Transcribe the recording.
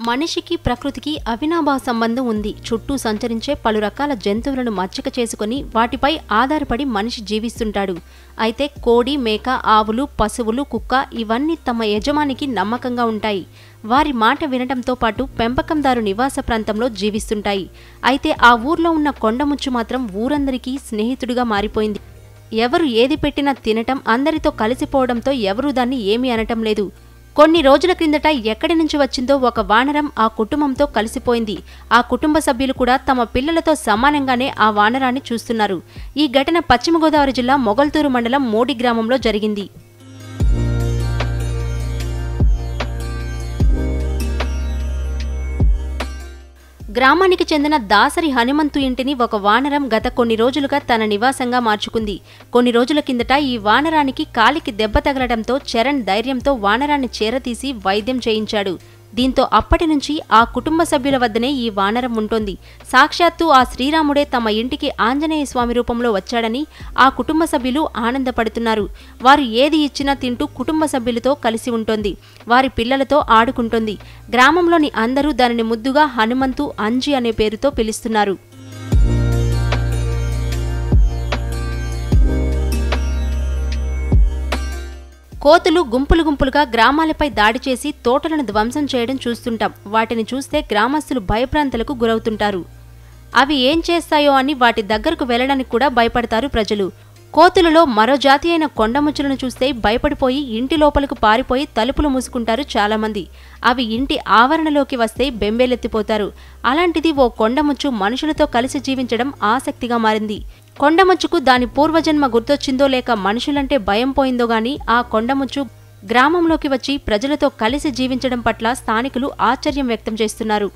మనిషికి ప్రకృతికి అవినాభావ సంబంధం ఉంది. చుట్టూ సంచరించే పలు రకాల జంతువులను మచ్చిక చేసుకుని వాటిపై ఆధారపడి మనిషి జీవిస్తుంటాడు. అయితే కోడి, మేక, ఆవులు, పశువులు, కుక్క ఇవన్నీ తమ యజమానికి నమ్మకంగా ఉంటాయి. వారి మాట వినటంతో పాటు పెంపకందారు నివాస ప్రాంతంలో జీవిస్తుంటాయి. అయితే ఆ ఊర్లో ఉన్న కొండముచ్చు మాత్రం ఊరందరికీ స్నేహితుడిగా మారిపోయింది. ఎవరు ఏది పెట్టినా తినటం, అందరితో కలిసిపోవడంతో ఎవరూ దాన్ని ఏమీ అనటం లేదు. కొన్ని రోజుల క్రిందట ఎక్కడి నుంచి వచ్చిందో ఒక వానరం ఆ కుటుంబంతో కలిసిపోయింది. ఆ కుటుంబ సభ్యులు కూడా తమ పిల్లలతో సమానంగానే ఆ వానరాన్ని చూస్తున్నారు. ఈ ఘటన పశ్చిమ గోదావరి జిల్లా మొగల్తూరు మండలం మోడి గ్రామంలో జరిగింది. గ్రామానికి చెందిన దాసరి హనుమంతు ఇంటిని ఒక వానరం గత కొన్ని రోజులుగా తన నివాసంగా మార్చుకుంది. కొన్ని రోజుల కిందట ఈ వానరానికి కాలికి దెబ్బ తగలడంతో చరణ్ ధైర్యంతో వానరాన్ని చేరతీసి వైద్యం చేయించాడు. దీంతో అప్పటి నుంచి ఆ కుటుంబ సభ్యుల వద్దనే ఈ వానరం ఉంటోంది. సాక్షాత్తు ఆ శ్రీరాముడే తమ ఇంటికి ఆంజనేయ స్వామి రూపంలో వచ్చాడని ఆ కుటుంబ సభ్యులు ఆనందపడుతున్నారు. వారు ఏది ఇచ్చినా తింటూ కుటుంబ సభ్యులతో కలిసి ఉంటోంది. వారి పిల్లలతో ఆడుకుంటోంది. గ్రామంలోని అందరూ దానిని ముద్దుగా హనుమంతు, అంజి అనే పేరుతో పిలుస్తున్నారు. కోతులు గుంపులు గుంపులుగా గ్రామాలపై దాడి చేసి తోటలను ధ్వంసం చేయడం చూస్తుంటాం. వాటిని చూస్తే గ్రామస్తులు భయభ్రాంతులకు గురవుతుంటారు. అవి ఏం చేస్తాయో అని వాటి దగ్గరకు వెళ్లడానికి కూడా భయపడతారు ప్రజలు. కోతులలో మరో జాతి అయిన కొండముచ్చులను చూస్తే భయపడిపోయి ఇంటి లోపలకు పారిపోయి తలుపులు మూసుకుంటారు చాలామంది. అవి ఇంటి ఆవరణలోకి వస్తే బెంబేలెత్తిపోతారు. అలాంటిది ఓ కొండముచ్చు మనుషులతో కలిసి జీవించడం ఆసక్తిగా మారింది. కొండముచ్చుకు దాని పూర్వజన్మ గుర్తొచ్చిందో లేక మనుషులంటే భయం పోయిందో గాని ఆ కొండముచ్చు గ్రామంలోకి వచ్చి ప్రజలతో కలిసి జీవించడం పట్ల స్థానికులు ఆశ్చర్యం వ్యక్తం చేస్తున్నారు.